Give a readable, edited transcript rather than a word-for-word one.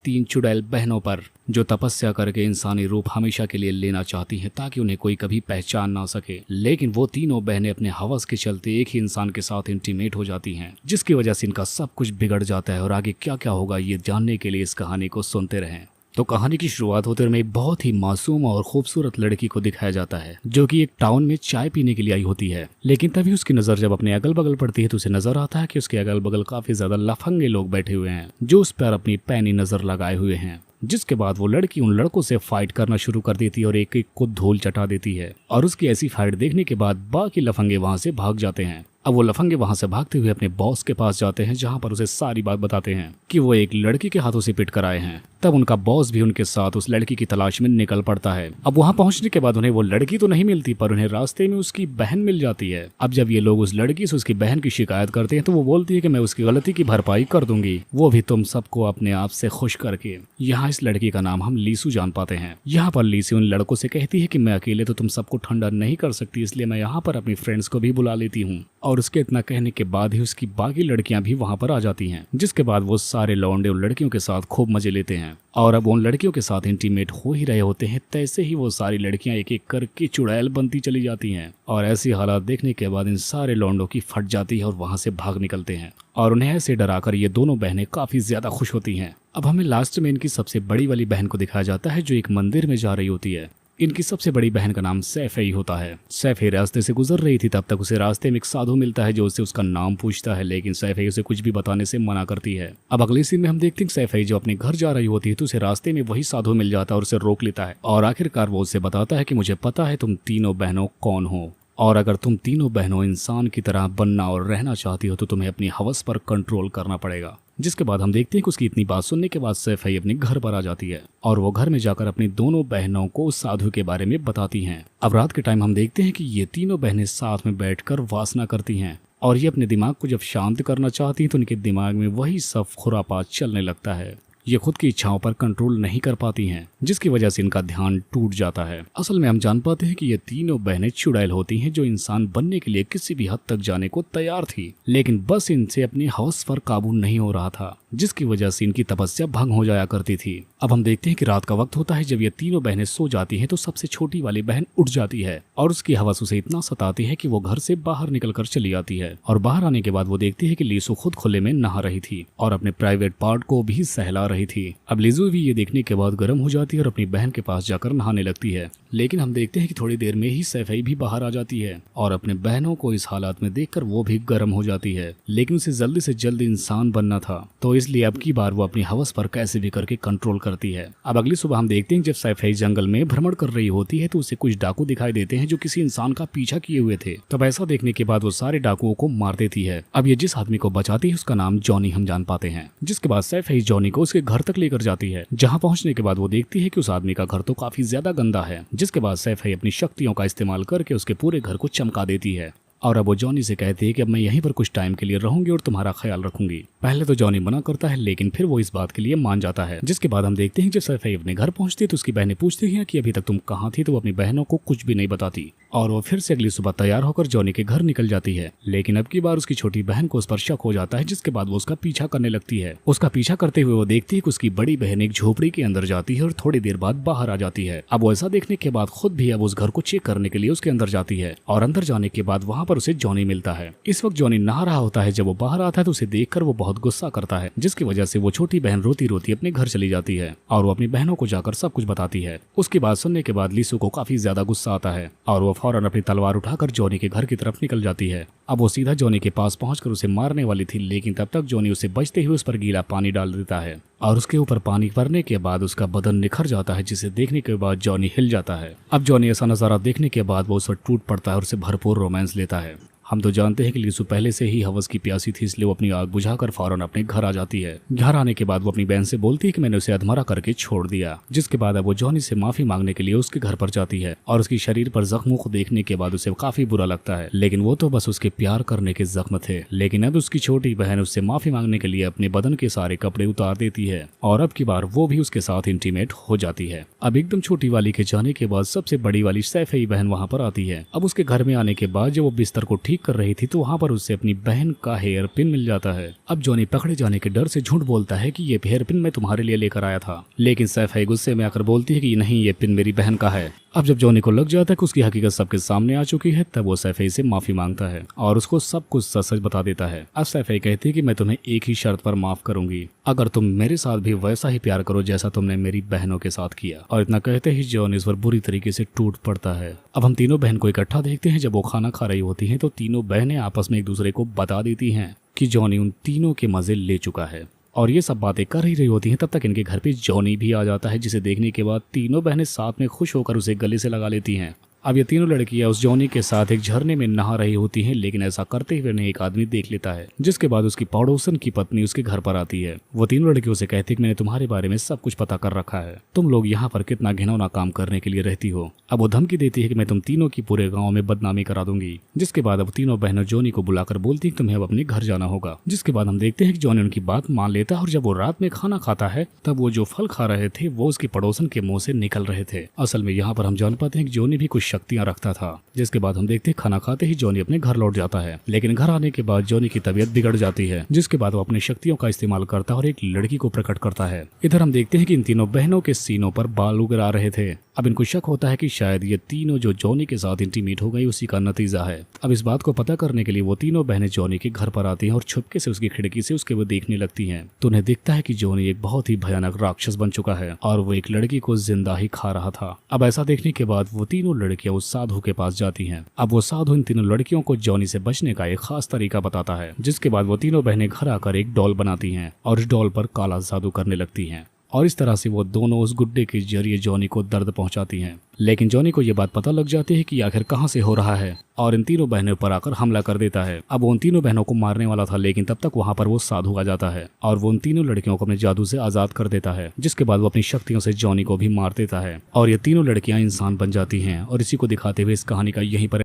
3 चुड़ैल बहनों पर जो तपस्या करके इंसानी रूप हमेशा के लिए लेना चाहती हैं ताकि उन्हें कोई कभी पहचान ना सके। लेकिन वो तीनों बहनें अपने हवस के चलते एक ही इंसान के साथ इंटीमेट हो जाती हैं, जिसकी वजह से इनका सब कुछ बिगड़ जाता है। और आगे क्या क्या होगा ये जानने के लिए इस कहानी को सुनते रहें। तो कहानी की शुरुआत होते हुए एक बहुत ही मासूम और खूबसूरत लड़की को दिखाया जाता है जो कि एक टाउन में चाय पीने के लिए आई होती है। लेकिन तभी उसकी नजर जब अपने अगल बगल पड़ती है तो उसे नजर आता है कि उसके अगल बगल काफी ज्यादा लफंगे लोग बैठे हुए हैं जो उस पर अपनी पैनी नजर लगाए हुए हैं। जिसके बाद वो लड़की उन लड़कों से फाइट करना शुरू कर देती है और एक एक को धूल चटा देती है। और उसकी ऐसी फाइट देखने के बाद बाकी लफंगे वहां से भाग जाते हैं। अब वो लफंगे वहां से भागते हुए अपने बॉस के पास जाते हैं जहां पर उसे सारी बात बताते हैं कि वो एक लड़की के हाथों से पिट कर आए हैं। तब उनका बॉस भी उनके साथ उस लड़की की तलाश में निकल पड़ता है। अब वहां पहुंचने के बाद उन्हें वो लड़की तो नहीं मिलती पर उन्हें रास्ते में उसकी बहन मिल जाती है। अब जब ये लोग उस लड़की से उसकी बहन की शिकायत करते हैं तो वो बोलती है कि मैं उसकी गलती की भरपाई कर दूंगी, वो भी तुम सबको अपने आप से खुश करके। यहाँ इस लड़की का नाम हम लीसू जान पाते हैं। यहाँ पर लीसू उन लड़कों से कहती है कि मैं अकेले तो तुम सबको ठंडा नहीं कर सकती, इसलिए मैं यहाँ पर अपनी फ्रेंड्स को भी बुला लेती हूँ। और उसके इतना कहने के बाद ही उसकी बाकी लड़कियां भी वहां पर आ जाती हैं। जिसके बाद वो सारे लौंडे उन लड़कियों के साथ खूब मजे लेते हैं। और अब उन लड़कियों के साथ इंटीमेट हो ही रहे होते हैं तैसे ही वो सारी लड़कियां एक एक करके चुड़ैल बनती चली जाती हैं। और ऐसी हालात देखने के बाद इन सारे लौंडों की फट जाती है और वहां से भाग निकलते हैं। और उन्हें ऐसे डराकर ये दोनों बहनें काफी ज्यादा खुश होती हैं। अब हमें लास्ट में इनकी सबसे बड़ी वाली बहन को दिखाया जाता है जो एक मंदिर में जा रही होती है। इनकी सबसे बड़ी बहन का नाम सैफई होता है। सैफई रास्ते से गुजर रही थी, तब तक उसे रास्ते में एक साधु मिलता है जो उससे उसका नाम पूछता है, लेकिन सैफई उसे कुछ भी बताने से मना करती है। अब अगले सीन में हम देखते हैं सैफई जो अपने घर जा रही होती है तो उसे रास्ते में वही साधु मिल जाता है और उसे रोक लेता है। और आखिरकार वो उससे बताता है कि मुझे पता है तुम तीनों बहनों कौन हो, और अगर तुम तीनों बहनों इंसान की तरह बनना और रहना चाहती हो तो तुम्हें अपनी हवस पर कंट्रोल करना पड़ेगा। जिसके बाद हम देखते हैं कि उसकी इतनी बात सुनने के बाद सैफई अपने घर पर आ जाती है और वो घर में जाकर अपनी दोनों बहनों को उस साधु के बारे में बताती हैं। अब रात के टाइम हम देखते हैं कि ये तीनों बहनें साथ में बैठकर वासना करती हैं और ये अपने दिमाग को जब शांत करना चाहती हैं तो उनके दिमाग में वही सब खुरापात चलने लगता है। ये खुद की इच्छाओं पर कंट्रोल नहीं कर पाती हैं, जिसकी वजह से इनका ध्यान टूट जाता है। असल में हम जान पाते हैं कि ये तीनों बहनें चुड़ैल होती हैं जो इंसान बनने के लिए किसी भी हद तक जाने को तैयार थी, लेकिन बस इनसे अपनी हवस पर काबू नहीं हो रहा था, जिसकी वजह से इनकी तपस्या भंग हो जाया करती थी। अब हम देखते हैं कि रात का वक्त होता है। जब ये तीनों बहनें सो जाती हैं तो सबसे छोटी वाली बहन उठ जाती है और उसकी हवस उसे इतना सताती है कि वो घर से बाहर निकलकर चली आती है। और बाहर आने के बाद वो देखती है कि लीसू खुद खुले में नहा रही थी और अपने प्राइवेट पार्ट को भी सहला रही थी। अब लीसू भी ये देखने के बाद गर्म हो जाती है और अपनी बहन के पास जाकर नहाने लगती है। लेकिन हम देखते हैं कि थोड़ी देर में ही सैफई भी बाहर आ जाती है और अपने बहनों को इस हालात में देखकर वो भी गर्म हो जाती है। लेकिन उसे जल्दी से जल्दी इंसान बनना था तो इसलिए अब की बार वो अपनी हवस पर कैसे भी करके कंट्रोल करती है। अब अगली सुबह हम देखते हैं जब सैफई जंगल में भ्रमण कर रही होती है तो उसे कुछ डाकू दिखाई देते हैं जो किसी इंसान का पीछा किए हुए थे। तब ऐसा देखने के बाद वो सारे डाकुओं को मार देती है। अब ये जिस आदमी को बचाती है उसका नाम जॉनी हम जान पाते हैं। जिसके बाद सैफई जॉनी को उसके घर तक लेकर जाती है, जहाँ पहुँचने के बाद वो देखती है कि उस आदमी का घर तो काफी ज्यादा गंदा है। जिसके बाद सैफई अपनी शक्तियों का इस्तेमाल करके उसके पूरे घर को चमका देती है और अब वो जॉनी से कहती है कि अब मैं यहीं पर कुछ टाइम के लिए रहूंगी और तुम्हारा ख्याल रखूंगी। पहले तो जॉनी मना करता है लेकिन फिर वो इस बात के लिए मान जाता है। जिसके बाद हम देखते हैं जब सैफई अपने घर पहुंचती है तो उसकी बहनें पूछती हैं कि अभी तक तुम कहाँ थी, तो वो अपनी बहनों को कुछ भी नहीं बताती और वो फिर से अगली सुबह तैयार होकर जॉनी के घर निकल जाती है। लेकिन अब की बार उसकी छोटी बहन को उस पर शक हो जाता है, जिसके बाद वो उसका पीछा करने लगती है। उसका पीछा करते हुए वो देखती है कि उसकी बड़ी बहन एक झोपड़ी के अंदर जाती है और थोड़ी देर बाद बाहर आ जाती है। अब वो ऐसा देखने के बाद खुद भी अब उस घर को चेक करने के लिए उसके अंदर जाती है और अंदर जाने के बाद वहाँ पर उसे जॉनी मिलता है। इस वक्त जॉनी नहा रहा होता है। जब वो बाहर आता है तो उसे देखकर वो बहुत गुस्सा करता है, जिसकी वजह से वो छोटी बहन रोती रोती अपने घर चली जाती है और वो अपनी बहनों को जाकर सब कुछ बताती है। उसकी बात सुनने के बाद लीसू को काफी ज्यादा गुस्सा आता है और वो फौरन अपनी तलवार उठाकर जॉनी के घर की तरफ निकल जाती है। अब वो सीधा जॉनी के पास पहुंचकर उसे मारने वाली थी, लेकिन तब तक जॉनी उसे बचते हुए उस पर गीला पानी डाल देता है और उसके ऊपर पानी भरने के बाद उसका बदन निखर जाता है, जिसे देखने के बाद जॉनी हिल जाता है। अब जॉनी ऐसा नजारा देखने के बाद वो उस पर टूट पड़ता है और उसे भरपूर रोमांस लेता है। हम तो जानते हैं कि लीसू पहले से ही हवस की प्यासी थी, इसलिए वो अपनी आग बुझाकर फौरन अपने घर आ जाती है। घर आने के बाद वो अपनी बहन से बोलती है कि मैंने उसे अधमरा करके छोड़ दिया। जिसके बाद अब वो जॉनी से माफी मांगने के लिए उसके घर पर जाती है और उसकी शरीर पर जख्मों को देखने के बाद उसे काफी बुरा लगता है, लेकिन वो तो बस उसके प्यार करने के जख्म थे। लेकिन अब उसकी छोटी बहन उससे माफी मांगने के लिए अपने बदन के सारे कपड़े उतार देती है और अब की बार वो भी उसके साथ इंटीमेट हो जाती है। अब एकदम छोटी वाली के जाने के बाद सबसे बड़ी वाली सैफई बहन वहाँ पर आती है। अब उसके घर में आने के बाद जब वो बिस्तर को ठीक कर रही थी तो वहाँ पर उससे अपनी बहन का हेयर पिन मिल जाता है। अब जॉनी पकड़े जाने के डर से झूठ बोलता है कि ये हेयर पिन मैं तुम्हारे लिए लेकर आया था, लेकिन सैफई गुस्से में आकर बोलती है कि नहीं, ये पिन मेरी बहन का है। अब जब जॉनी को लग जाता है कि उसकी हकीकत सबके सामने आ चुकी है, तब वो सैफई से माफी मांगता है और उसको सब कुछ सच सच बता देता है। अब सैफई कहती है कि मैं तुम्हें एक ही शर्त पर माफ करूंगी, अगर तुम मेरे साथ भी वैसा ही प्यार करो जैसा तुमने मेरी बहनों के साथ किया। और इतना कहते ही जॉनी इस पर बुरी तरीके से टूट पड़ता है। अब हम तीनों बहन को इकट्ठा देखते हैं। जब वो खाना खा रही होती हैं तो तीनों बहनें आपस में एक दूसरे को बता देती हैं कि जॉनी उन तीनों के मजे ले चुका है और ये सब बातें कर ही रही होती हैं। तब तक इनके घर पे जॉनी भी आ जाता है, जिसे देखने के बाद तीनों बहनें साथ में खुश होकर उसे गले से लगा लेती हैं। अब ये तीनों लड़कियां उस जॉनी के साथ एक झरने में नहा रही होती हैं, लेकिन ऐसा करते हुए उन्हें एक आदमी देख लेता है, जिसके बाद उसकी पड़ोसन की पत्नी उसके घर पर आती है। वो तीनों लड़कियों से कहती है कि मैंने तुम्हारे बारे में सब कुछ पता कर रखा है, तुम लोग यहाँ पर कितना घिनौना काम करने के लिए रहती हो। अब वो धमकी देती है कि मैं तुम तीनों की पूरे गाँव में बदनामी करा दूंगी। जिसके बाद अब तीनों बहनों जॉनी को बुलाकर बोलती है तुम्हें अब अपने घर जाना होगा। जिसके बाद हम देखते हैं कि जॉनी उनकी बात मान लेता है और जब वो रात में खाना खाता है तब वो जो फल खा रहे थे वो उसकी पड़ोसन के मुंह से निकल रहे थे। असल में यहाँ पर हम जान पाते हैं कि जॉनी भी कुछ शक्तियां रखता था। जिसके बाद हम देखते हैं खाना खाते ही जॉनी अपने घर लौट जाता है, लेकिन घर आने के बाद जॉनी की तबीयत बिगड़ जाती है। जिसके बाद वो अपनी शक्तियों का इस्तेमाल करता है और एक लड़की को प्रकट करता है। इधर हम देखते हैं कि इन तीनों बहनों के सीनों पर बाल उग आ रहे थे। अब इनको शक होता है कि शायद ये तीनों जो जॉनी के साथ इंटीमेट हो गई उसी का नतीजा है। अब इस बात को पता करने के लिए वो तीनों बहनें जॉनी के घर पर आती हैं और छुपके से उसकी खिड़की से उसके वो देखने लगती हैं। तो उन्हें दिखता है कि जॉनी एक बहुत ही भयानक राक्षस बन चुका है और वो एक लड़की को जिंदा ही खा रहा था। अब ऐसा देखने के बाद वो तीनों लड़कियां उस साधु के पास जाती हैं। अब वो साधु इन तीनों लड़कियों को जॉनी से बचने का एक खास तरीका बताता है। जिसके बाद वो तीनों बहनें घर आकर एक डॉल बनाती हैं और इस डॉल पर काला जादू करने लगती हैं और इस तरह से वो दोनों उस गुड्डे के जरिए जॉनी को दर्द पहुंचाती हैं। लेकिन जॉनी को ये बात पता लग जाती है कि आखिर कहां से हो रहा है और इन तीनों बहनों पर आकर हमला कर देता है। अब वो उन तीनों बहनों को मारने वाला था, लेकिन तब तक वहां पर वो साधु आ जाता है और वो उन तीनों लड़कियों को अपने जादू से आजाद कर देता है। जिसके बाद वो अपनी शक्तियों से जॉनी को भी मार देता है और ये तीनों लड़कियां इंसान बन जाती हैं। और इसी को दिखाते हुए इस कहानी का यहीं पर